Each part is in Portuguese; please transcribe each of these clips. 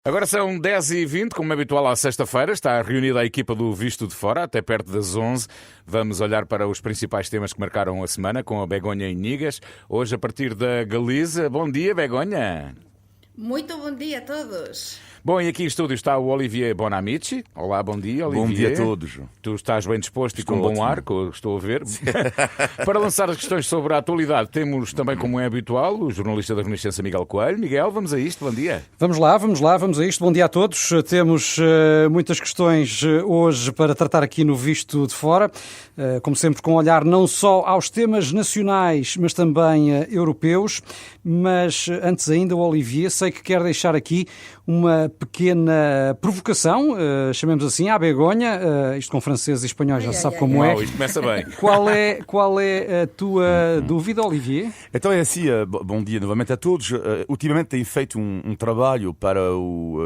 Agora são 10h20, como é habitual à sexta-feira, está reunida a equipa do Visto de Fora, até perto das 11. Vamos olhar para os principais temas que marcaram a semana com a Begonha Inigas. Hoje a partir da Galiza. Bom dia, Begonha. Muito bom dia a todos. Bom, e aqui em estúdio está o Olivier Bonamici. Olá, bom dia, Olivier. Bom dia a todos. Tu estás bem disposto e Estou com bom ótimo. ar, que eu estou a ver. Para lançar as questões sobre a atualidade, temos também, como é habitual, o jornalista da Renascença, Miguel Coelho. Miguel, vamos a isto, bom dia. Vamos lá a isto. Bom dia a todos. Temos muitas questões hoje para tratar aqui no Visto de Fora. Como sempre, com olhar não só aos temas nacionais, mas também europeus. Mas antes ainda, o Olivier, sei que quer deixar aqui uma pequena provocação, chamemos assim, à Begonha. Isto com francês e espanhol já sabe como é. Isto começa bem. Qual é a tua dúvida, Olivier? Então é assim, bom dia novamente a todos. Ultimamente tenho feito um trabalho para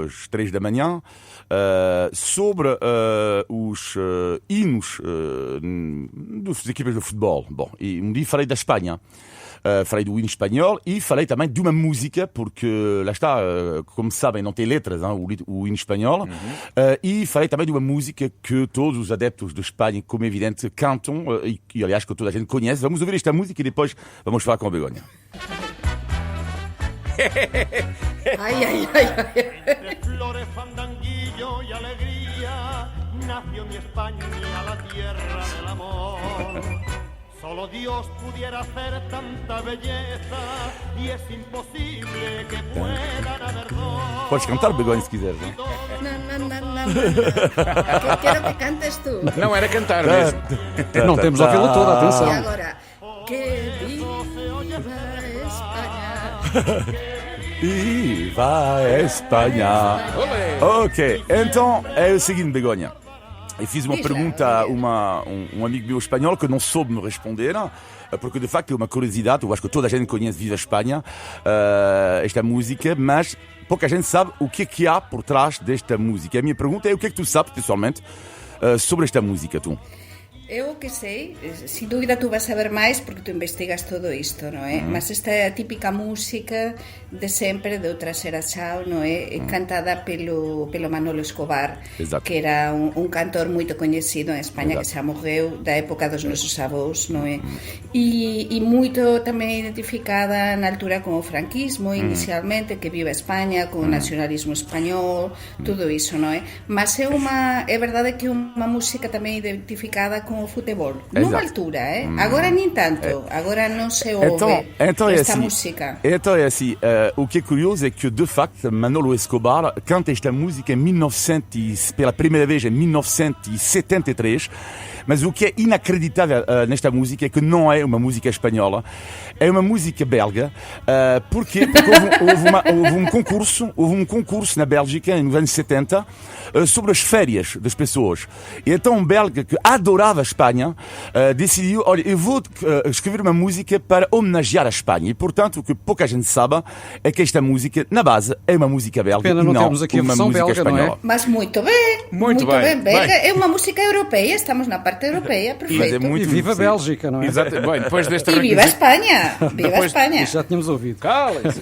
as 3 da manhã sobre os hinos das equipas de futebol. Bom, e um dia falei da Espanha. Falei do hino espanhol e falei também de uma música, porque lá está, como sabem, não tem letras, o hino espanhol. E falei também de uma música que todos os adeptos de Espanha, como é evidente, cantam e aliás, que toda a gente conhece. Vamos ouvir esta música e depois vamos falar com a Begonha. Ai. De flores, fandanguillo y alegría, nació mi España, la tierra del amor. Solo Dios pudiera hacer tanta belleza y es imposible que puedan haber dos. Podes cantar, Begonha, se quiseres. Não. Quero que cantes tu. Não era cantar mesmo. Não temos a ouvi-la toda, E atenção. agora, que viva Espanha. Viva a Espanha! Ok, então é o seguinte, Begonha. Eu fiz uma Diz lá, pergunta a Olivier. um amigo meu espanhol que não soube me responder, porque de facto é uma curiosidade. Eu acho que toda a gente conhece Viva a Espanha, esta música, mas pouca gente sabe o que há por trás desta música. A minha pergunta é o que é que tu sabes, pessoalmente, sobre esta música, tu? Eu que sei, sin dúvida tú vas a saber máis porque tú investigas todo isto, non é? Mas esta é a típica música de sempre de outra xera chao, non é? Cantada pelo Manolo Escobar, Exacto. que era un cantor moito coñecido en España, Exacto. que xa morreu da época dos nosos avós, non é? E moito tamén identificada na altura con o franquismo inicialmente, que viva España, con o nacionalismo español, tudo iso, non é? Mas é verdade que é unha música tamén identificada con o futebol, nunha altura, agora nin tanto, agora non se ouve Então é esta assim, música. Então é assim, o que é curioso é que de facto Manolo Escobar canta esta música pela primeira vez em 1973, mas o que é inacreditável nesta música é que não é uma música espanhola, é uma música belga. Porquê? Porque houve um concurso na Bélgica nos anos 70 sobre as férias das pessoas. E então um belga que adorava a Espanha decidiu, olha, eu vou escrever uma música para homenagear a Espanha. E portanto o que pouca gente sabe é que esta música, na base, é uma música belga. Pena e não não termos aqui a uma versão música belga, não é? espanhola. Mas muito bem, Muito bem. belga. Bem. É uma música europeia, estamos na parte europeia, Mas é perfeito. muito E viva a sim. Bélgica, não é? Exato. Bem, depois desta E viva a Espanha, viva a Depois- Espanha. Isso já tínhamos ouvido. Calem-se.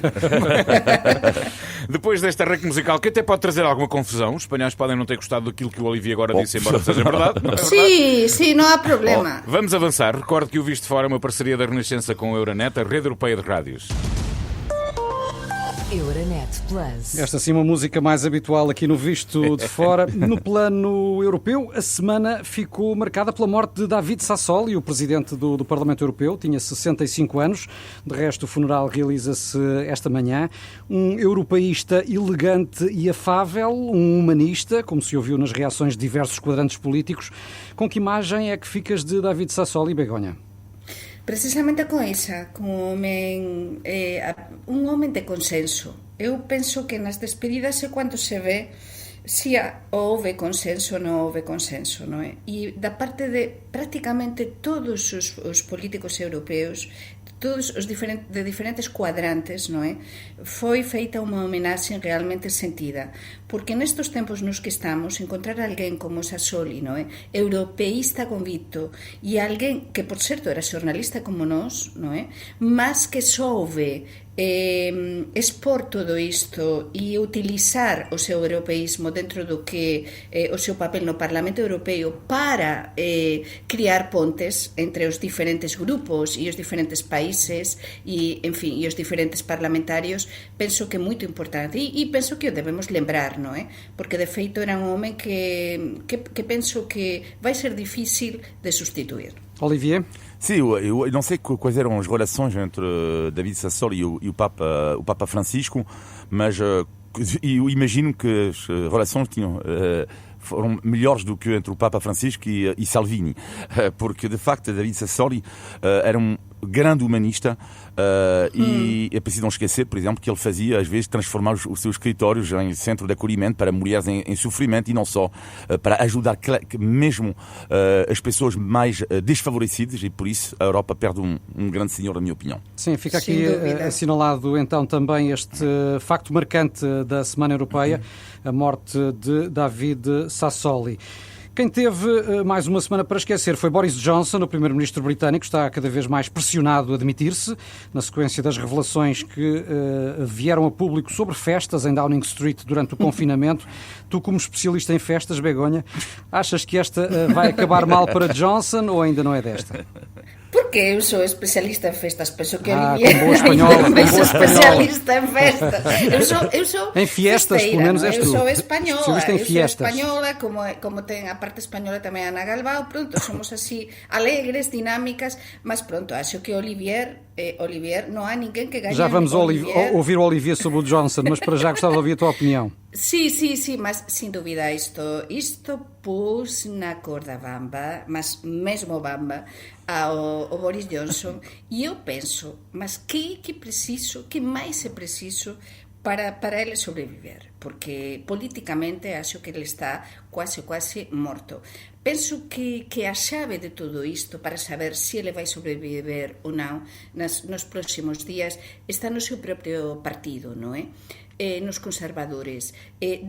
Depois desta rec musical, que até pode trazer alguma confusão, os espanhóis podem não ter gostado daquilo que o Olivier agora disse, embora seja verdade. Não é verdade? Sim, não há problema. Vamos avançar. Recordo que o Visto Fora é uma parceria da Renascença com a Euronet, a rede europeia de rádios. Euronet Plus. Esta sim uma música mais habitual aqui no Visto de Fora. No plano europeu, a semana ficou marcada pela morte de David Sassoli, o presidente do Parlamento Europeu. Tinha 65 anos. De resto, o funeral realiza-se esta manhã. Um europeísta elegante e afável, um humanista, como se ouviu nas reações de diversos quadrantes políticos. Com que imagem é que ficas de David Sassoli, Begonha? Precisamente con esa, con un homem de consenso. Eu penso que nas despedidas é cando se ve si houve consenso ou non houve consenso, non é? E da parte de prácticamente todos os políticos europeos, todos os diferentes cuadrantes, non é? Foi feita unha homenaxe realmente sentida, porque nestos tempos nos que estamos, encontrar alguén como Sassoli, non é? Europeísta convicto, e alguén que, por certo, era xornalista como nós, non é? Mas que souve expor todo isto e utilizar o seu europeísmo dentro do que o seu papel no Parlamento Europeo para criar pontes entre os diferentes grupos e os diferentes países e, en fin, e os diferentes parlamentarios, penso que é moito importante e penso que o debemos lembrar, non é? Porque de feito era un home que penso que vai ser difícil de sustituir. Olivier? Sim, eu não sei quais eram as relações entre David Sassoli e o Papa Francisco, mas eu imagino que as relações foram melhores do que entre o Papa Francisco e Salvini, porque de facto David Sassoli era um grande humanista e é preciso não esquecer, por exemplo, que ele fazia às vezes transformar os seus escritórios em centro de acolhimento para mulheres em sofrimento e não só, para ajudar mesmo as pessoas mais desfavorecidas, e por isso a Europa perde um grande senhor, na minha opinião. Sim, fica aqui assinalado então também este facto marcante da Semana Europeia, a morte de David Sassoli. Quem teve mais uma semana para esquecer foi Boris Johnson, o primeiro-ministro britânico. Está cada vez mais pressionado a demitir-se, na sequência das revelações que vieram a público sobre festas em Downing Street durante o confinamento. Tu, como especialista em festas, Begonha, achas que esta vai acabar mal para Johnson ou ainda não é desta? Porque eu sou especialista em festas, penso que Olivier boa espanhola, também sou especialista em festas. Eu sou em fiestas, pelo menos és tu. Eu sou espanhola, em fiestas. Sou espanhola, como ten a parte española tamén Ana Galbao, pronto, somos así alegres, dinámicas, mas pronto, acho que Olivier non há ninguén que ganhe. Já vamos ouvir o Olivier sobre o Johnson, mas para já gostava de ouvir a tua opinião. Sí, mas sin dúbida isto pus na corda bamba, mas mesmo bamba, ao Boris Johnson, e eu penso, mas que máis é preciso para ele sobreviver, porque politicamente acho que ele está quase morto. Penso que a chave de todo isto para saber se ele vai sobreviver ou non nos próximos días está no seu propio partido, non é? Nos conservadores,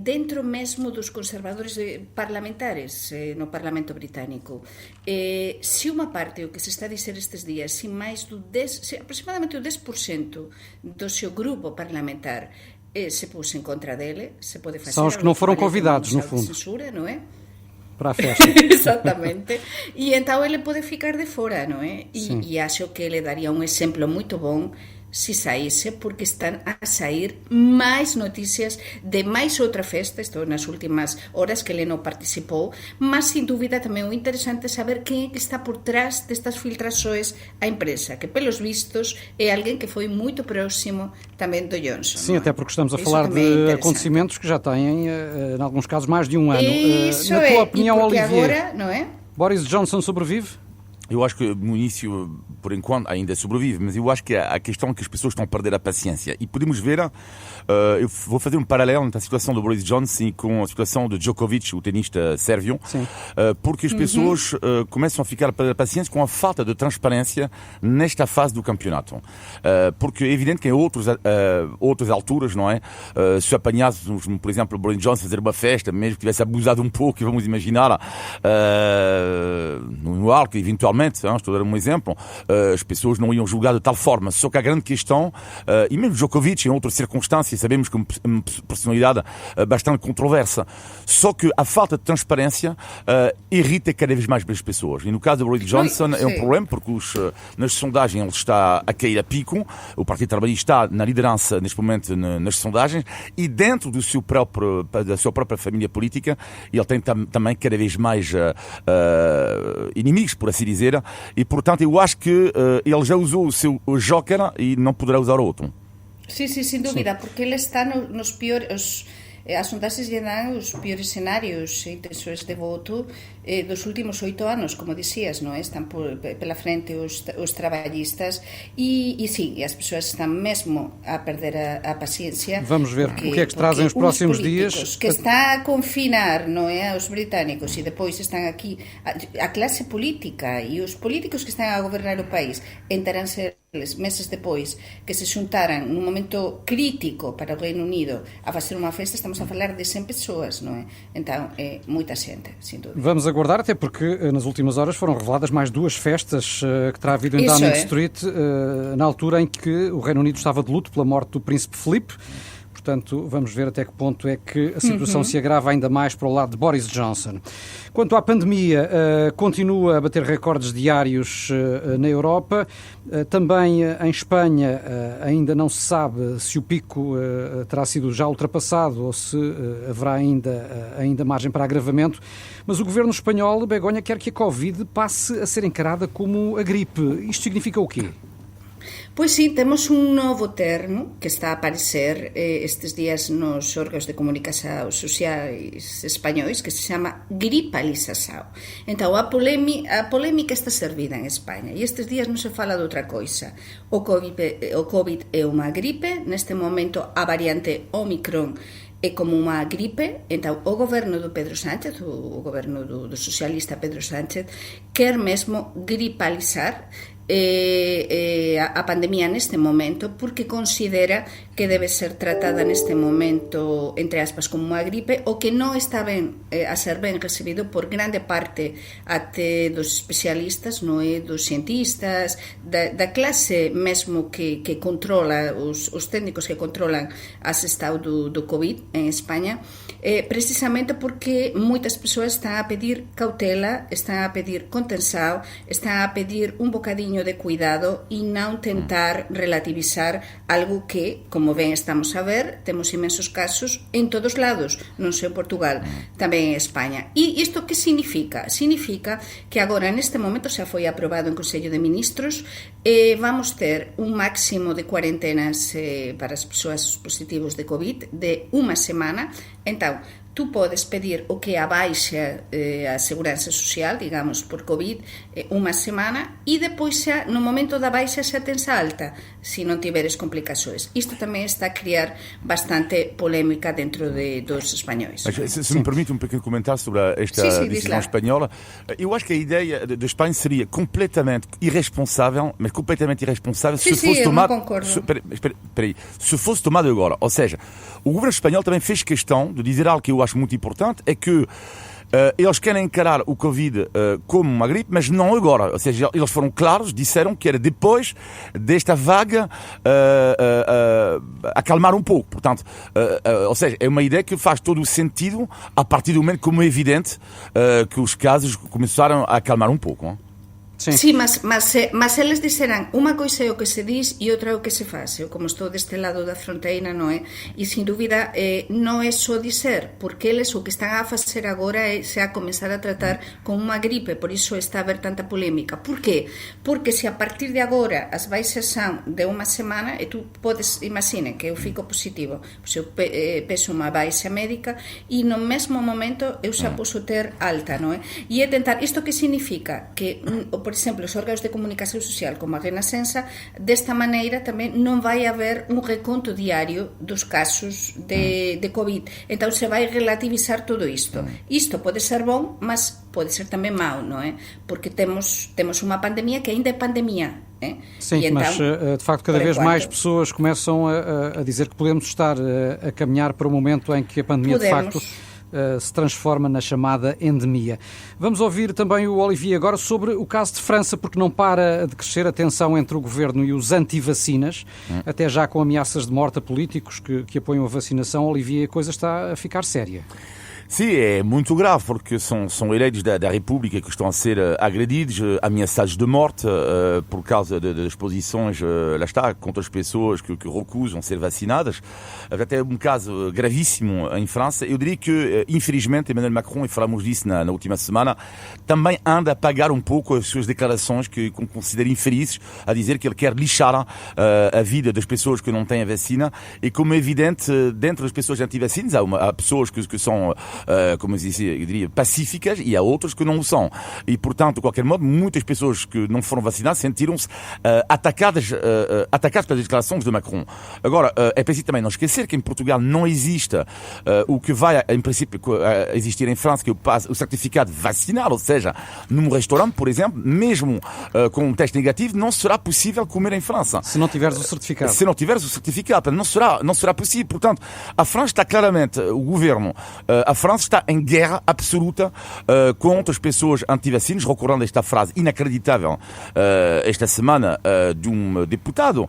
dentro mesmo dos conservadores parlamentares no Parlamento Británico. Se unha parte, o que se está a dizer estes días, aproximadamente o 10% do seu grupo parlamentar se pôs en contra dele, se pode fazer... São os que não foram convidados, no fundo. Censura, non é? Para a festa. Exatamente. E então ele pode ficar de fora, non é? E acho que ele daría un exemplo moito bon se saísse, porque están a sair máis noticias de máis outra festa, isto nas últimas horas que ele non participou, mas sin dúbida tamén o interesante é saber quen é que está por trás destas filtrações á empresa, que pelos vistos é alguén que foi moito próximo tamén do Johnson. Sim, até porque estamos a falar de acontecimentos que já têm, em alguns casos, mais de um ano. Isso na tua opinião, Olivier, agora, não é? Boris Johnson sobrevive? Eu acho que no início, por enquanto, ainda sobrevive, mas eu acho que a questão é que as pessoas estão a perder a paciência. E podemos ver, eu vou fazer um paralelo entre a situação do Boris Johnson com a situação de Djokovic, o tenista sérvio, porque as pessoas começam a ficar a perder a paciência com a falta de transparência nesta fase do campeonato. Porque é evidente que em outras alturas, não é? Se apanhássemos, por exemplo, o Boris Johnson fazer uma festa, mesmo que tivesse abusado um pouco, vamos imaginar, no álcool, eventualmente, estou a dar um exemplo, as pessoas não iam julgar de tal forma. Só que a grande questão, e mesmo Djokovic em outras circunstâncias, sabemos que é uma personalidade bastante controversa, só que a falta de transparência irrita cada vez mais as pessoas. E no caso do Boris Johnson é um problema, porque nas sondagens ele está a cair a pico, o Partido Trabalhista está na liderança neste momento nas sondagens, e dentro da sua própria família política ele tem também cada vez mais inimigos, por assim dizer, e portanto eu acho que ele já usou o seu joker e não poderá usar outro. Sí, sin dúvida, porque ele está nos piores... As sondaxes lle dan os piores escenarios e intenções de voto dos últimos 8 anos, como dicías, non? Están pela frente os traballistas e sim, as persoas están mesmo a perder a paciencia. Vamos ver o que é que trazem os próximos dias. Que está a confinar, non é, aos británicos, e depois están aquí a clase política e os políticos que están a gobernar o país enterarse meses depois, que se xuntaran num momento crítico para o Reino Unido a facer unha festa, estamos a falar de 100 persoas, non é? Então, é moita xente, sin dúvida. Vamos aguardar, até porque nas últimas horas foram reveladas mais 2 festas que terá havido em Downing Street, na altura em que o Reino Unido estava de luto pela morte do príncipe Filipe. Portanto, vamos ver até que ponto é que a situação se agrava ainda mais para o lado de Boris Johnson. Quanto à pandemia, continua a bater recordes diários na Europa. Também em Espanha ainda não se sabe se o pico terá sido já ultrapassado ou se haverá ainda margem para agravamento. Mas o governo espanhol, Begonha, quer que a Covid passe a ser encarada como a gripe. Isto significa o quê? Pois sim, temos un novo termo que está a aparecer estes días nos órganos de comunicación sociais españois que se chama gripalización. Entón, a polémica está servida en España e estes días non se fala de outra coisa. O COVID é unha gripe, neste momento a variante Omicron é como unha gripe, entón o goberno do Pedro Sánchez, o goberno do socialista Pedro Sánchez, quer mesmo gripalizar a pandemia neste momento porque considera que debe ser tratada neste momento, entre aspas, como unha gripe, o que non está ben a ser ben recibido por grande parte até dos especialistas, non é, dos cientistas, da clase mesmo que controla, os técnicos que controlan as estado do COVID en España, precisamente porque moitas persoas están a pedir cautela, están a pedir contenção, están a pedir un bocadinho de cuidado e non tentar relativizar algo que, como ben estamos a ver, temos imensos casos en todos lados, non só en Portugal, tamén en España. E isto que significa? Significa que agora neste momento xa foi aprobado en Consello de Ministros, vamos ter un máximo de cuarentenas para as persoas positivos de COVID de unha semana. Entón, tú podes pedir o que a baixa a seguranza social, digamos, por COVID, unha semana, e depois xa, no momento da baixa, xa tens a alta, se non tiveres complicações. Isto tamén está a criar bastante polémica dentro dos espanhóis. Se me permite um pequeno comentário sobre esta decisão espanhola, eu acho que a ideia de Espanha seria completamente irresponsável, mas completamente irresponsável se fosse tomada. Se fosse tomada agora. Ou seja, o governo espanhol também fez questão de dizer algo que eu acho muito importante, é que eles querem encarar o Covid como uma gripe, mas não agora. Ou seja, eles foram claros, disseram que era depois desta vaga acalmar um pouco. Portanto, ou seja, é uma ideia que faz todo o sentido a partir do momento como é evidente que os casos começaram a acalmar um pouco. Não? Sí, mas eles disseran unha coisa é o que se dis e outra é o que se faz. Eu como estou deste lado da fronteira, non é? E sin dúbida non é só dizer, porque eles o que están a facer agora é se a comenzar a tratar como unha gripe, por iso está a haber tanta polémica. Por qué? Porque se a partir de agora as baixas son de unha semana e tú podes, imagine que eu fico positivo, pois eu peso unha baixa médica e no mesmo momento eu xa posso ter alta, non é? E é tentar, isto que significa? Que, por exemplo, os órganos de comunicación social como a Renascença, desta maneira tamén non vai haber un reconto diario dos casos de COVID. Entón se vai relativizar todo isto. Isto pode ser bom, mas pode ser tamén mau, non é? Porque temos unha pandemia que ainda é pandemia. Sim, então, mas de facto cada vez mais pessoas começam a dizer que podemos estar a caminhar para um momento em que a pandemia de facto se transforma na chamada endemia. Vamos ouvir também o Olivier agora sobre o caso de França, porque não para de crescer a tensão entre o governo e os anti-vacinas, até já com ameaças de morte a políticos que apoiam a vacinação. Olivier, a coisa está a ficar séria. Sim, é muito grave, porque são eleitos da República que estão a ser agredidos, ameaçados de morte por causa das posições, lá está, contra as pessoas que recusam ser vacinadas. Até um caso gravíssimo em França. Eu diria que, infelizmente, Emmanuel Macron, e falamos disso na última semana, também anda a pagar um pouco as suas declarações que considera infelizes, a dizer que ele quer lixar a vida das pessoas que não têm a vacina. E como é evidente, dentro das pessoas anti-vacinas, há pessoas que são como eu diria, pacíficas, e há outras que não o são. E, portanto, de qualquer modo, muitas pessoas que não foram vacinadas sentiram-se atacadas pelas declarações de Macron. Agora, é preciso também não esquecer que em Portugal não existe o que vai, em princípio, existir em França, que é o certificado vacinal, ou seja, num restaurante, por exemplo, mesmo com um teste negativo, não será possível comer em França. Se não tiveres o certificado. Se não tiveres o certificado, não será possível. Portanto, a França está claramente, o governo, a França está em guerra absoluta contra as pessoas anti-vacinas, recordando esta frase inacreditável esta semana de um deputado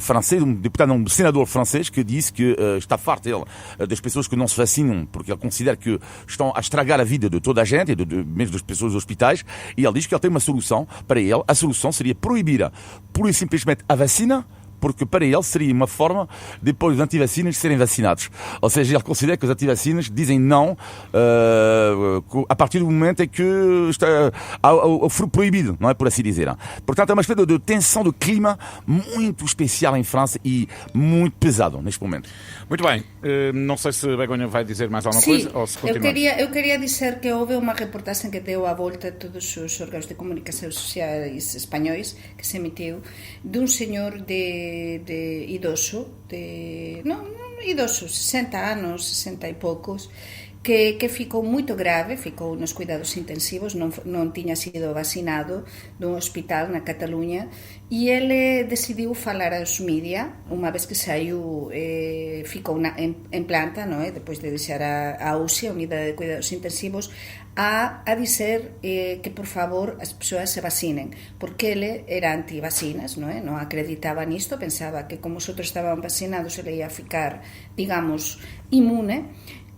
francês, um senador francês, que disse que está farto das pessoas que não se vacinam, porque ele considera que estão a estragar a vida de toda a gente, mesmo das pessoas dos hospitais, e ele diz que ele tem uma solução para ele. A solução seria proibir pura e simplesmente a vacina, porque para ele seria uma forma, depois dos antivacinas serem vacinados. Ou seja, ele considera que os antivacinas dizem não a partir do momento em que está o furo proibido, não é, por assim dizer. Portanto, é uma espécie de tensão de clima muito especial em França e muito pesado neste momento. Muito bem. Não sei se Begonha vai dizer mais alguma coisa ou se continua. Eu queria dizer que houve uma reportagem que deu a volta a todos os órgãos de comunicação sociais espanhóis, que se emitiu, de um senhor idoso, idoso, 60 anos, 60 e poucos, que ficou muito grave, ficou nos cuidados intensivos, não tinha sido vacinado, num hospital na Catalunha, e ele decidiu falar aos mídia, uma vez que saiu, ficou em planta, não é? Depois de deixar a UCI, a Unidade de Cuidados Intensivos, a dizer que, por favor, as pessoas se vacinem, porque ele era anti-vacinas, não é? Não acreditava nisto, pensava que como os outros estavam vacinados, ele ia ficar, digamos, imune,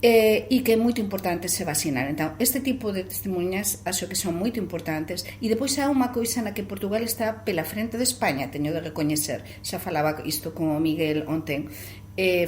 e que é muito importante se vacinar. Então, este tipo de testemunhas acho que são muito importantes. E depois há uma coisa na que Portugal está pela frente de Espanha, teño de recoñecer, xa falaba isto con o Miguel ontem,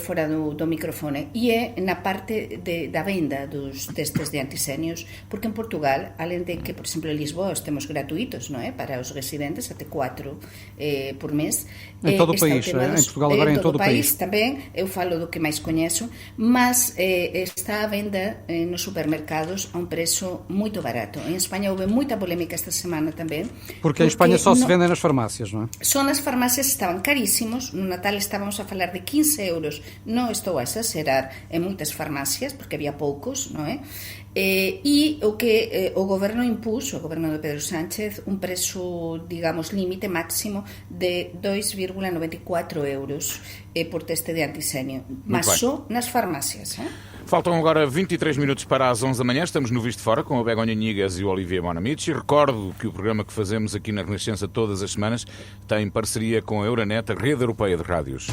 fora do microfone, e é na parte da venda dos testes de antisenios, porque en Portugal, além de que, por exemplo, en Lisboa os temos gratuitos, non é? Para os residentes, até 4 por mes. Em todo o país, em Portugal agora em todo o país. Tamén, eu falo do que máis coñezo, mas está a venda nos supermercados a un preço moito barato. En España houve moita polémica esta semana tamén. Porque en España só se vendem nas farmácias, non é? Só nas farmácias estaban carísimos, no Natal estábamos a falar de 15 euros. Non estou a exagerar, en moitas farmacias, porque había poucos, non é? E o que o goberno impuso, o goberno de Pedro Sánchez, un preço, digamos, límite máximo de 2,94 euros por teste de antisenio, mas só nas farmácias. Faltam agora 23 minutos para as 11 da manhã. Estamos no Visto de Fora com a Begonha Nhigas e o Olivier Bonamici. Recordo que o programa que fazemos aqui na Renascença todas as semanas tem parceria com a Euronet, a rede europeia de rádios.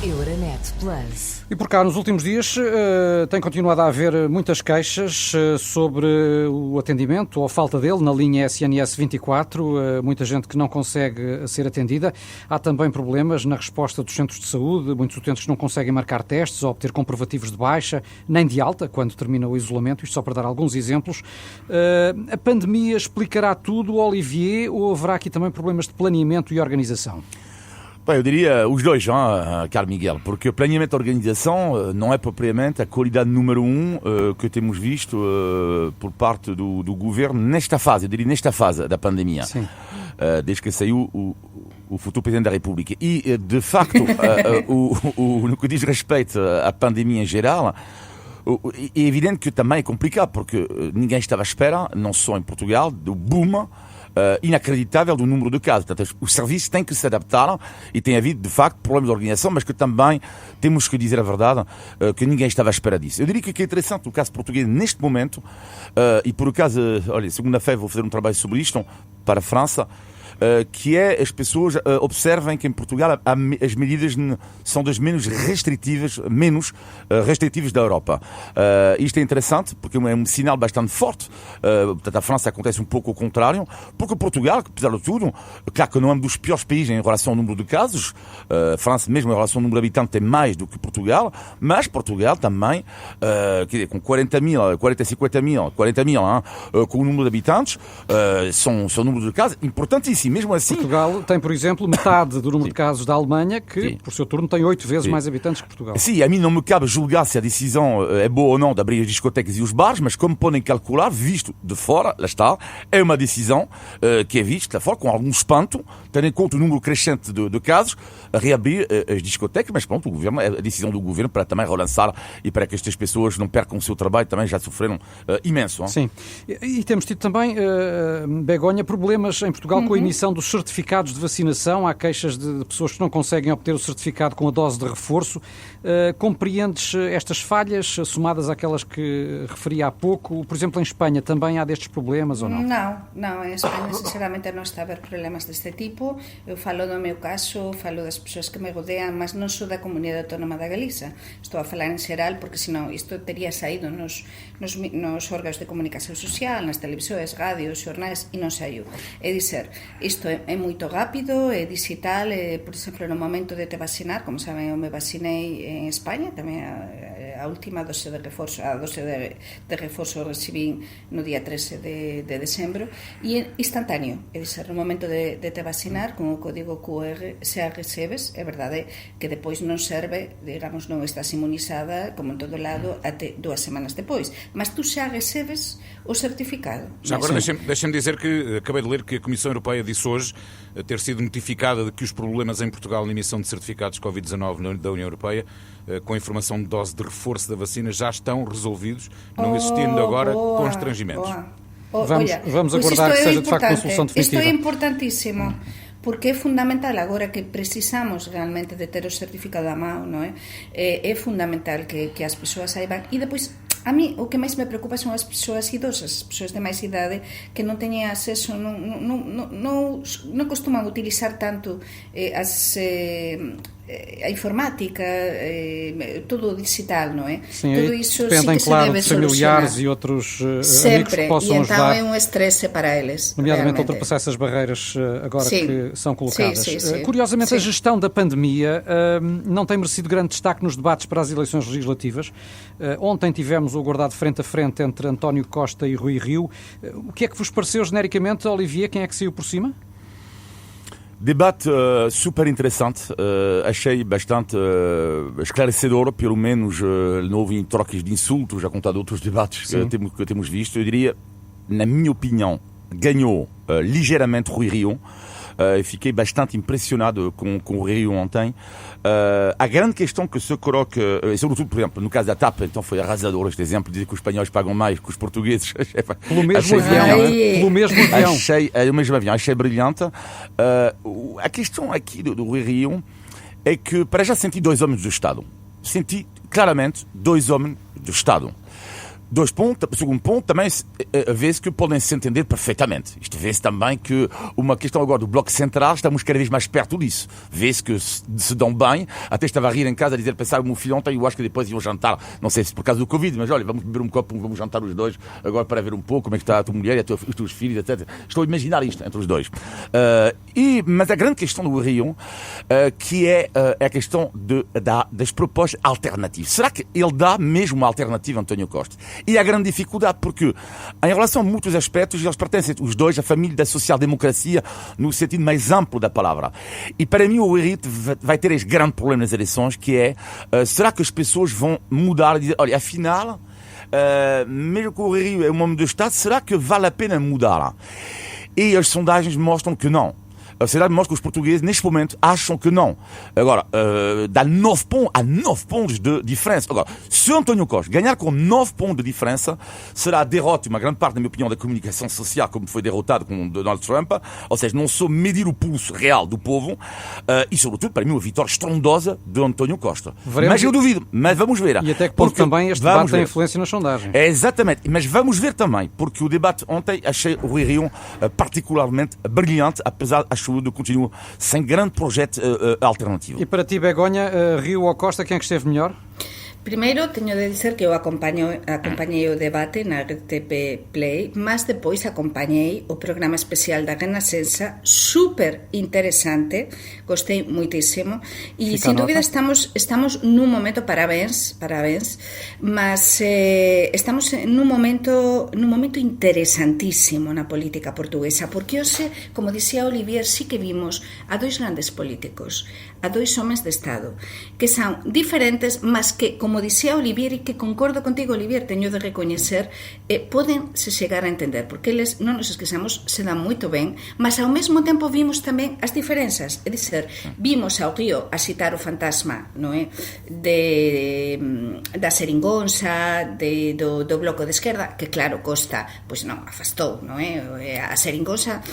Euronet Plus. E por cá, nos últimos dias, tem continuado a haver muitas queixas sobre o atendimento ou a falta dele na linha SNS 24. Muita gente que não consegue ser atendida. Há também problemas na resposta dos centros de saúde. Muitos utentes não conseguem marcar testes ou obter comprovativos de baixa, nem de alta, quando termina o isolamento. Isto só para dar alguns exemplos. A pandemia explicará tudo, Olivier, ou haverá aqui também problemas de planeamento e organização? Bem, eu diria os dois, Carlos Miguel, porque o planeamento e a organização não é propriamente a qualidade número 1 que temos visto por parte do governo nesta fase, eu diria nesta fase da pandemia, desde que saiu o futuro Presidente da República. E, de facto, no que diz respeito à pandemia em geral, é evidente que também é complicado, porque ninguém estava à espera, não só em Portugal, do boom inacreditável do número de casos. Portanto, os serviços têm que se adaptar e tem havido, de facto, problemas de organização, mas que também temos que dizer a verdade, que ninguém estava à espera disso. Eu diria que o que é interessante, o caso português, neste momento, e por acaso, olha, segunda-feira vou fazer um trabalho sobre isto para a França, que é as pessoas observem que em Portugal as medidas são das menos restritivas da Europa. Isto é interessante porque é um sinal bastante forte. Portanto, a França acontece um pouco o contrário, porque Portugal, apesar de tudo, claro que não é um dos piores países em relação ao número de casos. A França, mesmo em relação ao número de habitantes, tem mais do que Portugal, mas Portugal também, com 40 mil, 50 mil, com o número de habitantes, são números de casos importantíssimos. mesmo assim... Portugal tem, por exemplo, metade do número de casos da Alemanha, que, Sim. por seu turno, tem 8 vezes mais habitantes que Portugal. Sim, a mim não me cabe julgar se a decisão é boa ou não de abrir as discotecas e os bares, mas como podem calcular, visto de fora, lá está, é uma decisão que é vista lá fora com algum espanto, tendo em conta o número crescente de casos, a reabrir as discotecas, mas pronto, o governo, é a decisão do governo para também relançar e para que estas pessoas não percam o seu trabalho, também já sofreram imenso. Hein? Sim, e temos tido também, Begonha, problemas em Portugal com a emissão dos certificados de vacinação. Há queixas de pessoas que não conseguem obter o certificado com a dose de reforço. Compreendes estas falhas, somadas àquelas que referi há pouco? Por exemplo, em Espanha também há destes problemas ou não? Não, em Espanha sinceramente non está a haber problemas deste tipo. Eu falo do meu caso, falo das persoas que me rodean, mas non sou da Comunidade Autónoma da Galiza. Estou a falar en xeral porque senón isto teria saído nos órganos de comunicación social, nas televisións, radios, xornais, e non saiu. É dizer, isto é moito rápido, é digital, por exemplo, no momento de te vacinar, como saben, eu me vacinei en España, tamén a última dose de reforzo, a dose de reforzo recibín no día 13 de decembro, e é instantáneo, é dizer, no momento de te vacinar, con o código QR xa recebes, é verdade que depois non serve, digamos, non estás inmunizada, como en todo lado, até 2 semanas depois, mas tu xa recebes o certificado. Já agora deixem-me dizer que acabei de ler que a Comissão Europeia disse hoje ter sido notificada de que os problemas em Portugal na emissão de certificados Covid-19 da União Europeia, com a informação de dose de reforço da vacina, já estão resolvidos, não existindo agora constrangimentos. Vamos aguardar que seja de facto uma solução definitiva. Isto é importantíssimo, porque é fundamental agora que precisamos realmente de ter o certificado à mão, non é? É fundamental que as persoas saibam. E depois, a mí o que máis me preocupa son as persoas idosas, as persoas de máis idade que non teñen acceso, non costuman utilizar tanto a informática, tudo digital, não é? Sim, tudo isso dependem, sí que claro, se deve de familiares solucionar. E outros sempre, amigos que possam e então ajudar. É um estresse para eles. Nomeadamente realmente. Ultrapassar essas barreiras agora Sim. que são colocadas. Sim. Curiosamente, Sim. a gestão da pandemia não tem merecido grande destaque nos debates para as eleições legislativas. Ontem tivemos o aguardado frente a frente entre António Costa e Rui Rio. O que é que vos pareceu genericamente, Olivier? Quem é que saiu por cima? Debate super interessante, achei bastante esclarecedor, pelo menos não houve trocas de insultos, já contado outros debates que temos visto. Eu diria, na minha opinião, ganhou ligeiramente Rui Rio. Fiquei bastante impressionado com o Rui Rio ontem. A grande questão que se coloca, sobretudo, por exemplo, no caso da TAP, então foi arrasador este exemplo, dizer que os espanhóis pagam mais que os portugueses. Pelo mesmo avião, pelo mesmo avião. Achei brilhante. A questão aqui do Rui Rio é que, para já, senti 2 homens do Estado. Senti claramente 2 homens do Estado. 2 pontos, segundo ponto, também vê-se que podem se entender perfeitamente. Isto vê-se também que uma questão agora do Bloco Central, estamos cada vez mais perto disso. Vê-se que se dão bem. Até estava a rir em casa a dizer, pensar o meu filho ontem, eu acho que depois iam jantar, não sei se por causa do Covid, mas olha, vamos beber um copo, vamos jantar os dois, agora para ver um pouco como é que está a tua mulher e os teus filhos, etc. Estou a imaginar isto entre os dois. Mas a grande questão do Rio, que é a questão das propostas alternativas. Será que ele dá mesmo uma alternativa a António Costa? E a grande dificuldade, porque em relação a muitos aspectos, eles pertencem, os dois, à família da social-democracia, no sentido mais amplo da palavra. E para mim o Henrique vai ter este grande problema nas eleições, que é, será que as pessoas vão mudar e dizer, olha, afinal, mesmo que o Rio é um homem do Estado, será que vale a pena mudar? E as sondagens mostram que não. A sociedade mostra que os portugueses, neste momento, acham que não. Agora, dá 9 pontos de diferença. Agora, se António Costa ganhar com 9 pontos de diferença, será a derrota, uma grande parte, na minha opinião, da comunicação social, como foi derrotado com Donald Trump, ou seja, não sou medir o pulso real do povo, e, sobretudo, para mim, uma vitória estrondosa de António Costa. Veremos. Mas eu duvido, mas vamos ver. E até que ponto também este debate tem influência nas sondagens. É, exatamente, mas vamos ver também, porque o debate ontem achei o Rui Rio particularmente brilhante, apesar, acho eu, continua sem grande projeto alternativo. E para ti, Begonha, Rio ou Costa, quem é que esteve melhor? Primeiro, teño de dizer que eu acompañei o debate na RTP Play, mas depois acompañei o programa especial da Renascença, super interesante, gostei moitísimo, e sin dúbida estamos nun momento, parabéns, mas estamos nun momento interesantísimo na política portuguesa, porque hoxe, como dicía Olivier, sí que vimos a dois grandes políticos, a dois homens de Estado, que son diferentes, mas que, como dicía Olivier, e que concordo contigo, Olivier, teño de recoñecer, poden se chegar a entender, porque eles, non nos esquezamos, se dan moito ben, mas ao mesmo tempo vimos tamén as diferenzas, é dizer, vimos ao Río a citar o fantasma, non é, da Seringonza, do Bloco de Esquerda, que claro, Costa, pois non, afastou, non é, a Seringonza,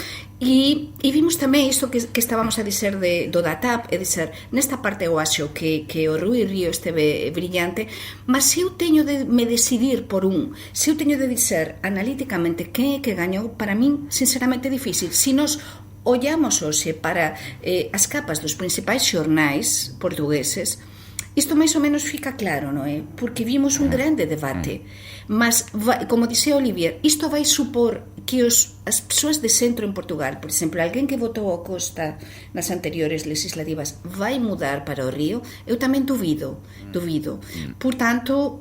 e vimos tamén isto que estábamos a dizer do DATAP, é dizer, nesta parte eu acho que o Rui Río esteve brillante, mas se eu teño de me decidir por se eu teño de dizer analíticamente quen é que gañou, para min, sinceramente, difícil. Se nos ollamos hoxe para as capas dos principais xornais portugueses, isto máis ou menos fica claro, non é? Porque vimos un grande debate, mas, como dixía Olivier, isto vai supor que as persoas de centro en Portugal, por exemplo, alguén que votou a Costa nas anteriores legislativas, vai mudar para o Río? Eu tamén dubido. Por tanto,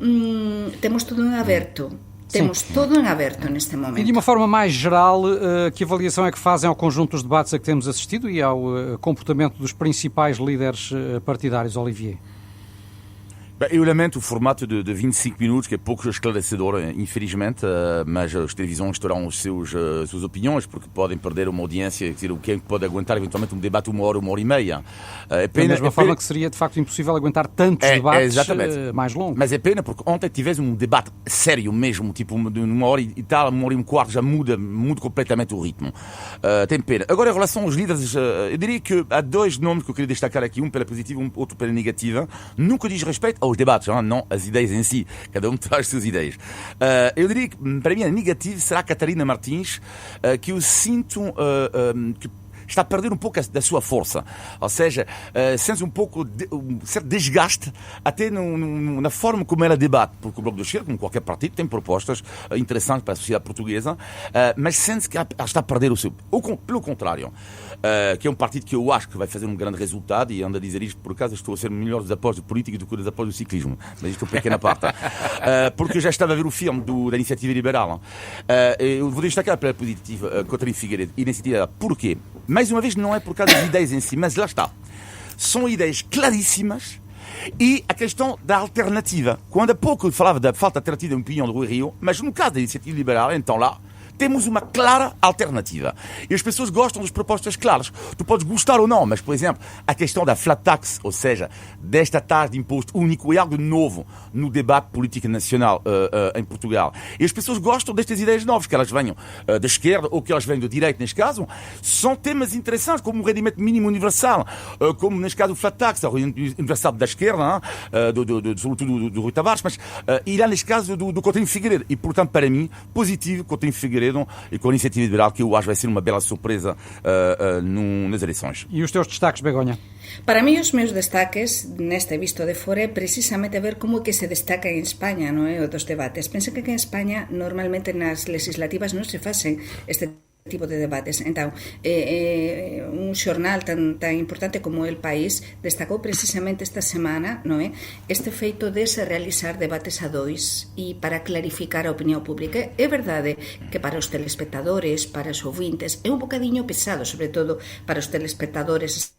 temos todo en aberto. Temos todo em aberto neste momento. E de uma forma mais geral, que avaliação é que fazem ao conjunto dos debates a que temos assistido e ao comportamento dos principais líderes partidários, Olivier? Eu lamento o formato de 25 minutos, que é pouco esclarecedor, infelizmente, mas as televisões terão as suas opiniões, porque podem perder uma audiência, quem pode aguentar eventualmente um debate 1 hora, 1h30. Da mesma forma que seria de facto impossível aguentar tantos debates mais longos. Mas é pena, porque ontem tivesse um debate sério mesmo, tipo de 1 hora e tal, 1h15, já muda completamente o ritmo. Tem pena. Agora, em relação aos líderes, eu diria que há dois nomes que eu queria destacar aqui, um pela positiva, outro pela negativa. Nunca diz respeito aos debates, não às ideias em si. Cada um traz as suas ideias. Eu diria que, para mim, a negativa será a Catarina Martins, que eu sinto que está a perder um pouco da sua força. Ou seja, sente um pouco um certo desgaste até na forma como ela debate, porque o Bloco de Esquerda, como qualquer partido, tem propostas interessantes para a sociedade portuguesa, mas sente que ela está a perder o seu. Pelo contrário, que é um partido que eu acho que vai fazer um grande resultado, e ando a dizer isto por acaso, estou a ser melhor dos apoios de política do que dos apoios do ciclismo, mas isto é uma pequena parte. Porque eu já estava a ver o filme da Iniciativa Liberal. Eu vou destacar pela positiva Catarina Figueiredo, Iniciativa. Porquê? Mais uma vez, não é por causa das ideias em si, mas lá está. São ideias claríssimas e a questão da alternativa. Quando há pouco eu falava da falta de alternativa de opinião do Rui Rio, mas no caso da Iniciativa Liberal, então lá, temos uma clara alternativa. E as pessoas gostam das propostas claras. Tu podes gostar ou não, mas, por exemplo, a questão da flat tax, ou seja, desta taxa de imposto único, é algo novo no debate político nacional em Portugal. E as pessoas gostam destas ideias novas, que elas venham da esquerda ou que elas venham da direita, neste caso. São temas interessantes, como o rendimento mínimo universal, como, neste caso, o flat tax, o rendimento universal da esquerda, sobretudo do Rui Tavares, mas e lá, neste caso, do Coutinho Figueiredo. E, portanto, para mim, positivo, Coutinho Figueiredo e com a Iniciativa Liberal, que eu acho vai ser uma bela surpresa nas eleições. E os teus destaques, Begonha? Para mí, os meus destaques neste visto de fora é precisamente ver como é que se destaca en España, non é, os dos debates. Pensa que en España normalmente nas legislativas non se facen este tipo de debates. Entón, un xornal tan importante como El País destacou precisamente esta semana, non é, este feito de se realizar debates a dois e para clarificar a opinión pública. É verdade que para os telespectadores, para os ouvintes, é un bocadiño pesado, sobre todo para os telespectadores,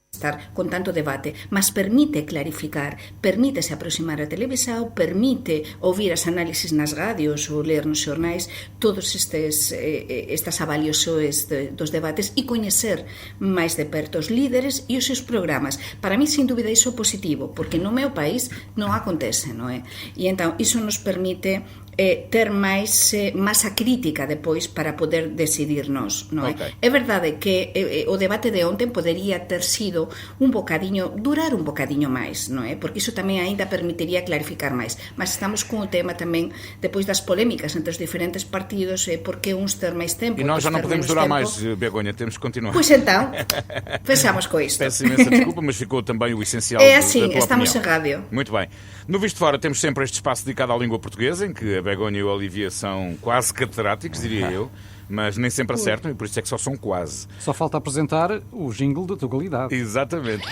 estar con tanto debate, mas permite clarificar, permite se aproximar a televisão, permite ouvir as análisis nas radios ou ler nos xornais todos estas avaliações dos debates e coñecer máis de perto os líderes e os seus programas. Para mí, sin dúbida, iso é positivo, porque no meu país non acontece, non é? E entón, iso nos permite ter máis masa crítica depois para poder decidirnos, non é? Okay. É verdade que o debate de ontem podería ter sido durar un bocadiño máis, non é? Porque iso tamén aínda permitiría clarificar máis, mas estamos con o tema tamén depois das polémicas entre os diferentes partidos, por que uns ter máis tempo, E nós já não podemos durar tempo. mais, Begonha, temos que continuar. Pois então, pensamos com isto. Peço imensa desculpa, mas ficou também o essencial É da assim, tua estamos opinião. em rádio. Muito bem. No Visto Fora temos sempre este espaço dedicado à língua portuguesa, em que a Begonha e o Olivier são quase catedráticos, diria eu, mas nem sempre acertam, e por isso é que só são quase. Só falta apresentar o jingle da Tugalidade. Exatamente.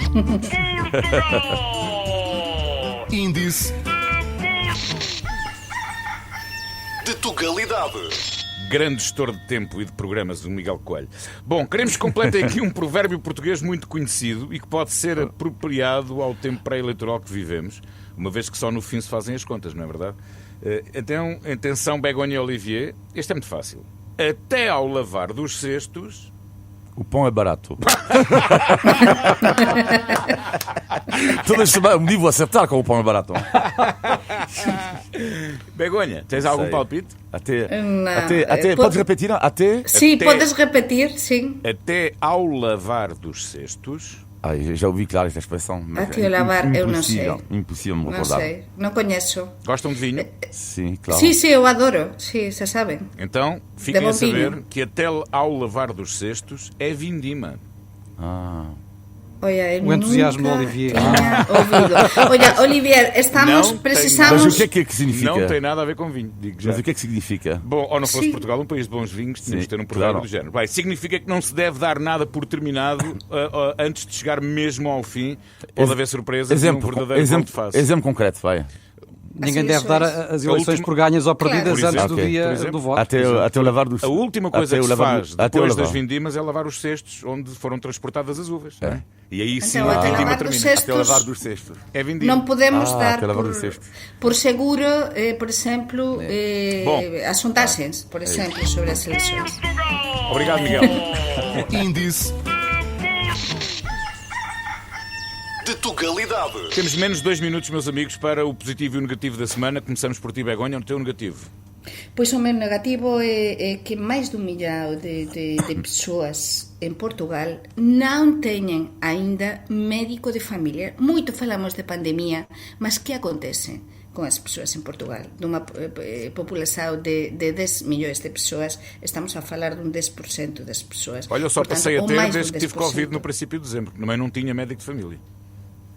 Índice de Tugalidade. Grande gestor de tempo e de programas, o Miguel Coelho. Bom, queremos que completem aqui um provérbio português muito conhecido e que pode ser apropriado ao tempo pré-eleitoral que vivemos, uma vez que só no fim se fazem as contas, não é verdade? Então, atenção, Begonha e Olivier, este é muito fácil. Até ao lavar dos cestos... O pão é barato. Todas as semanas me vou acertar com o pão é barato. Begonha, tens algum Sei. palpite? Até podes repetir? Até? Sim, Até- podes repetir, sim. Até ao lavar dos cestos... Ai, já ouvi, claro, esta expressão. Mas Até ao lavar, eu não sei. Impossível me Não recordar. sei, não conheço. Gostam de vinho? Sim, claro. Sim, eu adoro, sim, se sabem. Então, fiquem bom a saber vinho. que até ao lavar dos cestos é vindima. Ah. Olha, eu O entusiasmo nunca do Olivier. tinha ouvido. Olha, Olivier, Não precisamos... Mas o que é que significa? Não tem nada a ver com vinho, digo já. Mas o que é que significa? Bom, ou não fosse Sim. Portugal um país de bons vinhos, tínhamos Sim, de ter um provérbio claro. do género. Bem, significa que não se deve dar nada por terminado antes de chegar mesmo ao fim. Pode haver surpresas e um verdadeiro volto de face. Exemplo concreto, vai. Ninguém Assim, deve isso dar é. as A eleições última- por ganhas ou perdidas Claro. antes Por do exemplo, dia por exemplo. do voto. Até o lavar dos... A última coisa até que o se lavar faz do- até o depois das lavar. vindimas é lavar os cestos onde foram transportadas as uvas. não é? E aí sim Então, a até vindima lavar dos termina. cestos- Até o lavar dos cestos. É vindima. Não podemos dar até lavar do cesto. por seguro, por exemplo, Bom. as sondagens, por exemplo, sobre as eleições. Obrigado, Miguel. Índice de Tugalidade. Temos menos de 2 minutos, meus amigos, para o positivo e o negativo da semana. Começamos por ti, Begonha, o teu negativo. Pois o meu negativo é que máis dun millao de persoas en Portugal non teñen aínda médico de familia. Moito falamos de pandemia, mas que acontece con as persoas en Portugal? Dunha população de 10 millóns de persoas, estamos a falar dun 10% das persoas. Olha, eu só Portanto, passei a ou ter máis desde dun que tive 10%. Covid no princípio de dezembro. Também não tinha médico de família.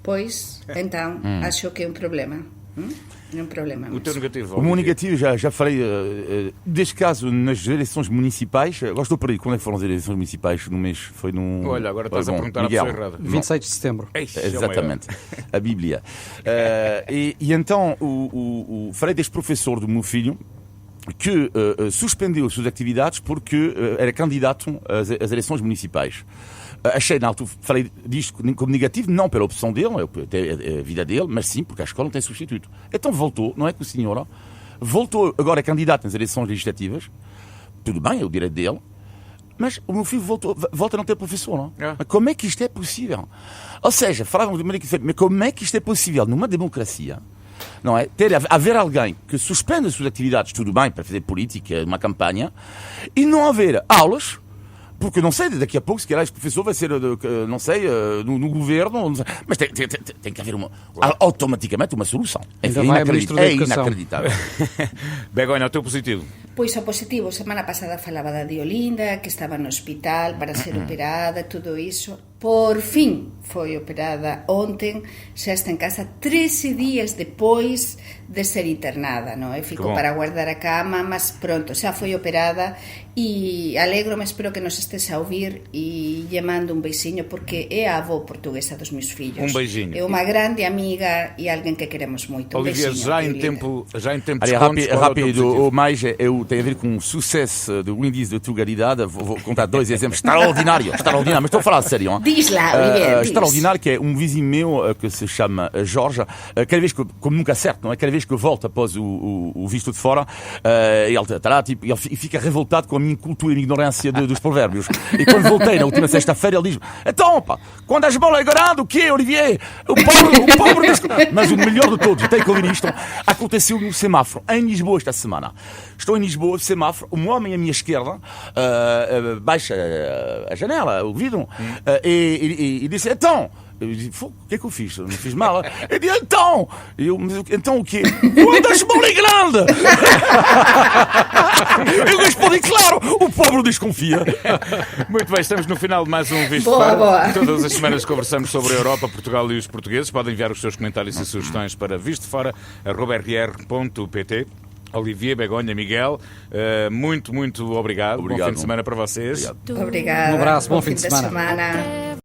Pois, então, acho que é um problema. É um problema. O teu negativo, O meu Olivier. negativo, já falei, deste caso, nas eleições municipais. Agora estou para aí. Quando é que foram as eleições municipais no mês? Foi num... Olha, agora estás a Bom, perguntar Miguel. a pessoa errada. 26 de setembro. Eixe, é o Exatamente, a Bíblia. E então, falei deste professor do meu filho que suspendeu as suas atividades porque era candidato às eleições municipais. Achei, na altura, falei disto como negativo, não pela opção dele, é a vida dele, mas sim porque a escola não tem substituto. Então voltou, não é que o senhor voltou agora candidato nas eleições legislativas, tudo bem, é o direito dele, mas o meu filho volta a não ter professor, não? É. Mas como é que isto é possível? Ou seja, falávamos de maneira diferente, mas como é que isto é possível numa democracia? Não é? Haver alguém que suspende as suas atividades, tudo bem, para fazer política, uma campanha, e não haver aulas, porque não sei, daqui a pouco, se calhar este professor vai ser, não sei, no governo, não sei, mas tem que haver automaticamente uma solução. Ainda vai a Ministro da É Educação. inacreditável. Begonha, o teu positivo. Pois o positivo, semana pasada falaba da Diolinda, que estaba no hospital para ser operada, tudo iso. Por fin foi operada ontem, xa está en casa 13 días depois de ser internada, non? Ficou bom. para guardar a cama, mas pronto, xa foi operada e alegro-me, espero que nos estés a ouvir e lle mando un beixiño porque é a avó portuguesa dos meus fillos. Un beixiño. É unha grande amiga e alguén que queremos moito. Un Olivier, beixiño, já em Diolinda. tempo de Olha, descontos, qual é o teu rápido, positivo? o mais tem a ver com o sucesso do índice de Tugalidade. Vou contar 2 exemplos extraordinários, mas estou a falar sério. Hein? Diz lá, Olivier, diz. extraordinário, que é um vizinho meu que se chama Jorge. Cada vez que, como nunca acerto, não é? Cada vez que eu volto após o visto de fora, ele está lá, tipo, ele fica revoltado com a minha cultura e a minha ignorância dos provérbios. E quando voltei na última sexta-feira, ele diz: então, pá, quando as bolas garado, o quê, Olivier? O pobre diz... Mas o melhor de todos, tem que ouvir isto, aconteceu no semáforo, em Lisboa esta semana. Estou em Lisboa, semáforo, um homem à minha esquerda baixa a janela, o vidro, e disse: então, eu disse: o que é que eu fiz? Eu não fiz mal. Ele disse: então! Então o quê? Quando as bolas grande! Eu respondi: claro, o pobre desconfia. Muito bem, estamos no final de mais um Visto Boa, Fora. boa. Todas as semanas conversamos sobre a Europa, Portugal e os portugueses. Podem enviar os seus comentários e sugestões para vistofora@rr.pt. Olivier, Begonha, Miguel, muito obrigado. Bom fim de semana para vocês. Obrigado. Obrigada. Um abraço, bom fim de semana. semana.